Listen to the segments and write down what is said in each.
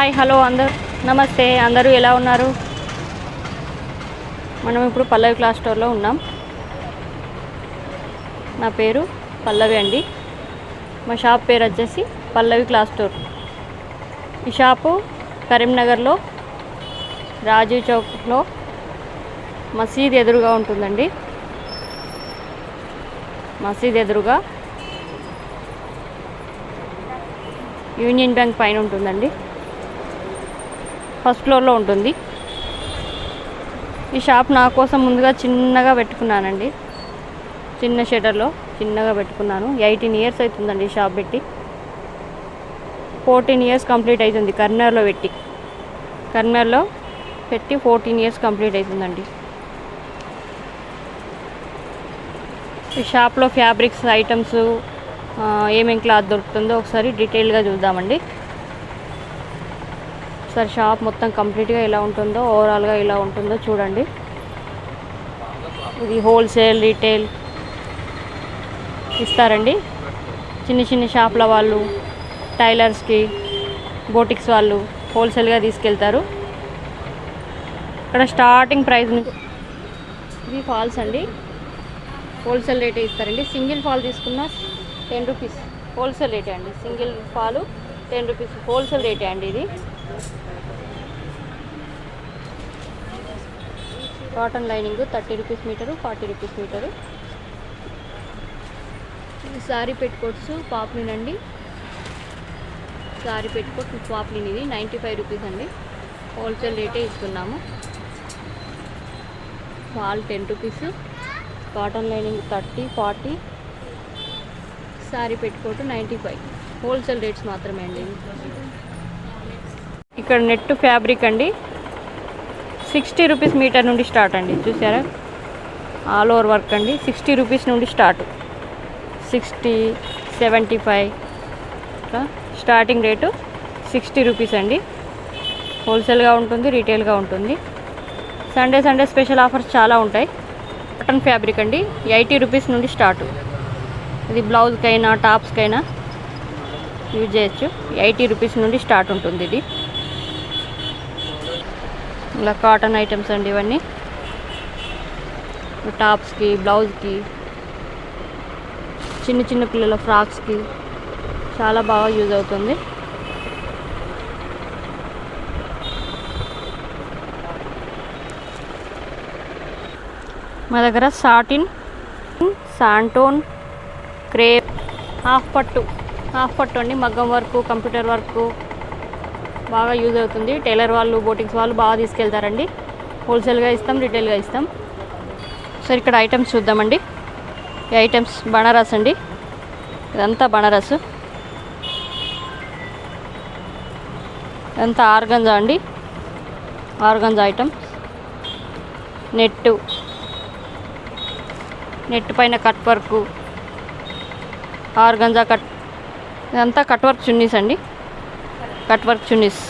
Hi hello అందరు నమస్తే అందరూ ఎలా ఉన్నారు? మనం ఇప్పుడు పల్లవి క్లాత్ స్టోర్లో ఉన్నాం. నా పేరు పల్లవి అండి. మా షాప్ పేరు వచ్చేసి పల్లవి క్లాత్ స్టోర్. ఈ షాపు కరీంనగర్లో రాజీవ్ చౌక్లో మసీద్ ఎదురుగా ఉంటుందండి. మసీద్ ఎదురుగా యూనియన్ బ్యాంక్ పైన ఉంటుందండి. ఫస్ట్ ఫ్లోర్లో ఉంటుంది. ఈ షాప్ నా కోసం ముందుగా చిన్నగా పెట్టుకున్నానండి. చిన్న షటర్లో చిన్నగా పెట్టుకున్నాను. 18 ఇయర్స్ అవుతుందండి ఈ షాప్ పెట్టి. 14 ఇయర్స్ కంప్లీట్ అవుతుంది కరీంనగర్లో పెట్టి. 14 ఇయర్స్ కంప్లీట్ అవుతుందండి. ఈ షాప్లో ఫ్యాబ్రిక్స్ ఐటమ్స్ ఏమేమి క్లాత్ దొరుకుతుందో ఒకసారి డీటెయిల్గా చూద్దామండి. ఒకసారి షాప్ మొత్తం కంప్లీట్గా ఎలా ఉంటుందో, ఓవరాల్గా ఎలా ఉంటుందో చూడండి. ఇది హోల్సేల్ రీటైల్ ఇస్తారండి. చిన్న చిన్న షాప్ల వాళ్ళు, టైలర్స్కి, బోటిక్స్ వాళ్ళు హోల్సేల్గా తీసుకెళ్తారు. ఇక్కడ స్టార్టింగ్ ప్రైస్ నుంచి ఇది ఫాల్స్ అండి. హోల్సేల్ రేటే ఇస్తారండి. సింగిల్ ఫాల్ తీసుకున్న 10 రూపీస్ హోల్సేల్ రేటే అండి. సింగిల్ ఫాలు 10 రూపీస్ హోల్సేల్ రేటే అండి. ఇది cotton lining 30 rupees metre, 40 rupees metre. ఇది శారీ పెట్టుకోట్స్ పాప్లిన్ అండి. శారీ పెట్టుకోట్ పాప్లిన్ ఇది 95 రూపీస్ అండి. హోల్సేల్ రేటే ఇస్తున్నాము. Fall 10 rupees, cotton lining 30, 40, sari petticoat 95. Wholesale rates మాత్రమే అండి. ఇక్కడ నెట్ ఫ్యాబ్రిక్ అండి 60 రూపీస్ మీటర్ నుండి స్టార్ట్ అండి. చూసారా, ఆల్ ఓవర్ వర్క్ అండి. 60 రూపీస్ నుండి స్టార్ట్. 60, 75 స్టార్టింగ్ రేటు 60 రూపీస్ అండి. హోల్సేల్గా ఉంటుంది, రీటైల్గా ఉంటుంది. సండే స్పెషల్ ఆఫర్స్ చాలా ఉంటాయి. కాటన్ ఫ్యాబ్రిక్ అండి 80 రూపీస్ నుండి స్టార్ట్. ఇది బ్లౌజ్కైనా టాప్స్కైనా యూజ్ చేయొచ్చు. 80 రూపీస్ నుండి స్టార్ట్ ఉంటుంది. ఇది ఇలా కాటన్ ఐటమ్స్ అండి. ఇవన్నీ టాప్స్కి, బ్లౌజ్కి, చిన్న చిన్న పిల్లల ఫ్రాక్స్కి చాలా బాగా యూజ్ అవుతుంది. మా దగ్గర సాటిన్, శాంటోన్, క్రేప్, హాఫ్ పట్టు అండి. మగ్గం వర్క్, కంప్యూటర్ వర్క్ బాగా యూజ్ అవుతుంది. టైలర్ వాళ్ళు, బోటిక్స్ వాళ్ళు బాగా తీసుకెళ్తారండి. హోల్సేల్గా ఇస్తాం, రిటైల్గా ఇస్తాం. సరే ఇక్కడ ఐటమ్స్ చూద్దామండి. ఈ ఐటమ్స్ బనారస్ అండి. ఇదంతా బనారస్. ఇదంతా ఆర్గంజా అండి. Organza items. నెట్ పైన కట్ వర్క్, ఆర్గంజా కట్. ఇదంతా కట్ వర్క్ చున్నీస్ అండి. కట్ వర్క్ చున్నీస్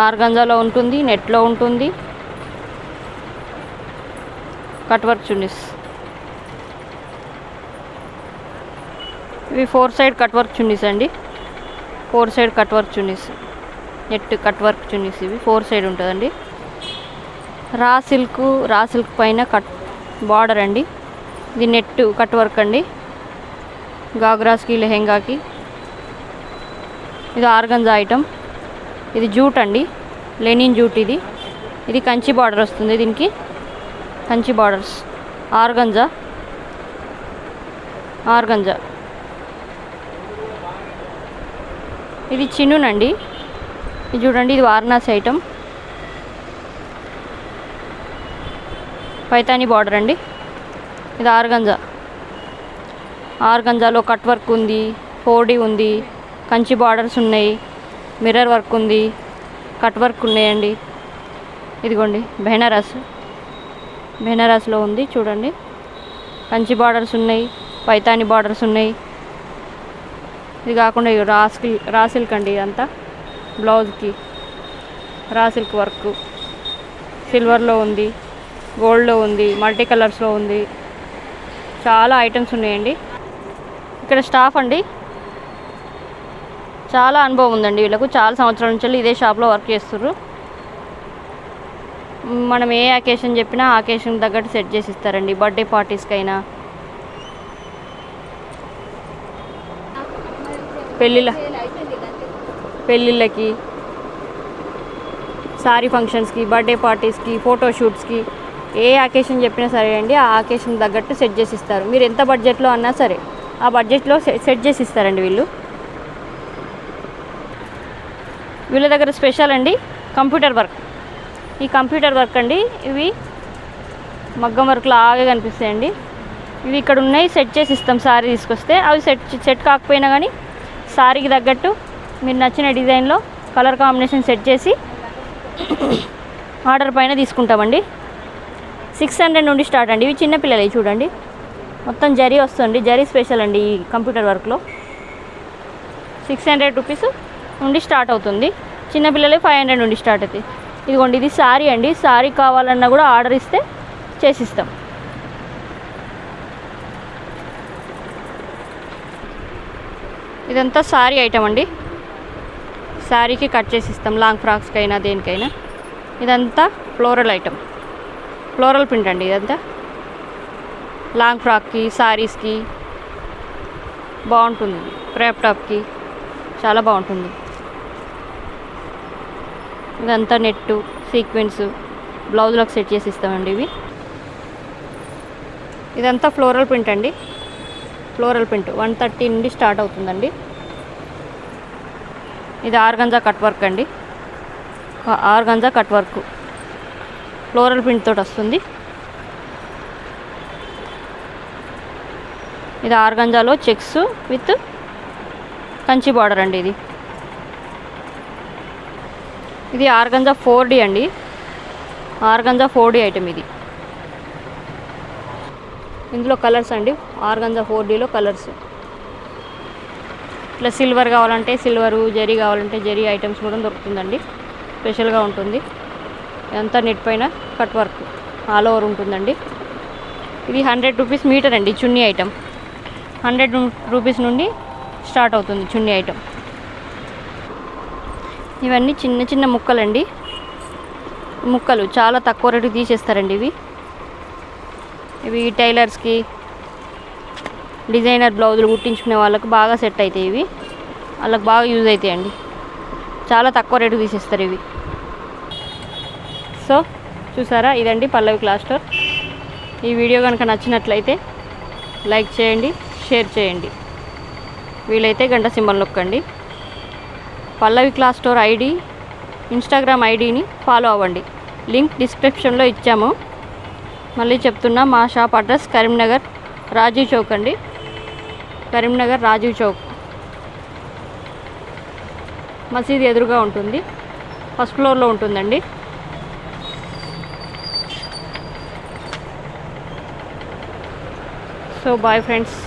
ఆర్గంజాలో ఉంటుంది, నెట్లో ఉంటుంది. కట్ వర్క్ చున్నీస్ ఇవి 4 సైడ్ కట్ వర్క్ చున్నీస్ అండి. 4 side cut work chunnis, net cut work chunnis. ఇవి 4 సైడ్ ఉంటుందండి. రా సిల్క్ పైన కట్ బార్డర్ అండి. ఇది నెట్ కట్ వర్క్ అండి. గాగ్రాస్కి, లెహెంగాకి. ఇది ఆర్గంజా ఐటమ్. ఇది జూట్ అండి, లెనిన్ జూట్. ఇది కంచి బార్డర్ వస్తుంది. దీనికి కంచి బార్డర్స్. ఆర్గంజా ఇది చిన్నునండి. ఇది చూడండి, ఇది వారణాసి ఐటమ్. పైతాని బార్డర్ అండి. ఇది ఆర్గంజాలో కట్ వర్క్ ఉంది, 4D ఉంది, కంచి బార్డర్స్ ఉన్నాయి, మిర్రర్ వర్క్ ఉంది, కట్ వర్క్ ఉన్నాయండి. ఇదిగోండి బెనారస్లో ఉంది చూడండి. కంచి బార్డర్స్ ఉన్నాయి, పైతాని బార్డర్స్ ఉన్నాయి. ఇది కాకుండా రా సిల్క్ అండి. ఇదంతా బ్లౌజ్కి రా సిల్క్ వర్క్. సిల్వర్లో ఉంది, గోల్డ్లో ఉంది, మల్టీ కలర్స్లో ఉంది. చాలా ఐటమ్స్ ఉన్నాయండి. ఇక్కడ స్టాఫ్ అండి. చాలా అనుభవం ఉందండి వీళ్ళకు, చాలా సంవత్సరాల నుంచి ఇదే షాప్లో వర్క్ చేస్తుర్రు. మనం ఏ అకేషన్ చెప్పినా ఆ అకేషన్ తగ్గట్టు సెట్ చేసి ఇస్తారండి. బర్త్డే పార్టీస్కైనా, పెళ్ళిళ్ళకి, సారీ ఫంక్షన్స్కి, బర్త్డే పార్టీస్కి, ఫోటోషూట్స్కి ఏ అకేషన్ చెప్పినా సరే అండి ఆ అకేషన్ తగ్గట్టు సెట్ చేసి ఇస్తారు. మీరు ఎంత బడ్జెట్లో అన్నా సరే ఆ బడ్జెట్లో సెట్ చేసి ఇస్తారండి వీళ్ళు. వీళ్ళ దగ్గర స్పెషల్ అండి కంప్యూటర్ వర్క్. ఈ కంప్యూటర్ వర్క్ అండి, ఇవి మగ్గం వర్క్ లాగే కనిపిస్తాయండి. ఇవి ఇక్కడ ఉన్నాయి, సెట్ చేసి ఇస్తాం. సారీ తీసుకొస్తే అవి సెట్ కాకపోయినా కానీ సారీకి తగ్గట్టు మీరు నచ్చిన డిజైన్లో కలర్ కాంబినేషన్ సెట్ చేసి ఆర్డర్ పైన తీసుకుంటామండి. 600 నుండి స్టార్ట్ అండి. ఇవి చిన్నపిల్లలవి చూడండి, మొత్తం జరీ వస్తుంది. జరీ స్పెషల్ అండి ఈ కంప్యూటర్ వర్క్లో. 600 రూపీస్ నుండి స్టార్ట్ అవుతుంది. చిన్నపిల్లలే 500 నుండి స్టార్ట్ అవుతాయి. ఇదిగోండి, ఇది శారీ అండి. శారీ కావాలన్నా కూడా ఆర్డర్ ఇస్తే చేసిస్తాం. ఇదంతా శారీ ఐటమ్ అండి. శారీకి కట్ చేసి ఇస్తాం, లాంగ్ ఫ్రాక్స్కి అయినా దేనికైనా. ఇదంతా ఫ్లోరల్ ఐటమ్, ఫ్లోరల్ ప్రింట్ అండి. ఇదంతా లాంగ్ ఫ్రాక్కి, శారీస్కి బాగుంటుంది. క్రాప్ టాప్కి చాలా బాగుంటుంది. ఇదంతా నెట్టు, సీక్వెన్స్, బ్లౌజ్లకు సెట్ చేసి ఇస్తామండి ఇవి. ఇదంతా ఫ్లోరల్ ప్రింట్ అండి. ఫ్లోరల్ ప్రింట్ 130 నుండి స్టార్ట్ అవుతుందండి. ఇది ఆర్గంజా కట్ వర్క్ అండి. Organza cut work floral print తోటి వస్తుంది. ఇది ఆర్గంజాలో చెక్స్ విత్ కంచి బార్డర్ అండి. ఇది ఆర్గంజా 4D అండి. ఆర్గంజా 4D ఐటమ్ ఇది. ఇందులో కలర్స్ అండి, ఆర్గంజా 4Dలో కలర్స్. ఇట్లా సిల్వర్ కావాలంటే సిల్వరు, జరీ కావాలంటే జరీ ఐటమ్స్ కూడా దొరుకుతుందండి. స్పెషల్గా ఉంటుంది. ఇదంతా నెట్ పైన కట్ వర్క్ ఆల్ ఓవర్ ఉంటుందండి. ఇది 100 రూపీస్ మీటర్ అండి. చున్నీ ఐటమ్ 100 రూపీస్ నుండి స్టార్ట్ అవుతుంది చున్నీ ఐటమ్. ఇవన్నీ చిన్న చిన్న ముక్కలండి. ముక్కలు చాలా తక్కువ రేటుకి తీసేస్తారండి ఇవి టైలర్స్కి, డిజైనర్ బ్లౌజులు కుట్టించుకునే వాళ్ళకు బాగా సెట్ అవుతాయి. ఇవి వాళ్ళకి బాగా యూజ్ అవుతాయండి. చాలా తక్కువ రేటుకి తీసేస్తారు ఇవి. సో చూసారా, ఇదండి పల్లవి క్లాత్ స్టోర్. ఈ వీడియో కనుక నచ్చినట్లయితే లైక్ చేయండి, షేర్ చేయండి, వీలైతే గంట సింబల్ నొక్కండి. పల్లవి క్లాత్ స్టోర్ ఐడి, ఇన్స్టాగ్రామ్ ఐడిని ఫాలో అవ్వండి. లింక్ డిస్క్రిప్షన్లో ఇచ్చాము. మళ్ళీ చెప్తున్నా, మా షాప్ అడ్రస్ కరీంనగర్ రాజీవ్ చౌక్ అండి. కరీంనగర్ రాజీవ్ చౌక్ మసీద్ ఎదురుగా ఉంటుంది. ఫస్ట్ ఫ్లోర్లో ఉంటుందండి. So bye friends.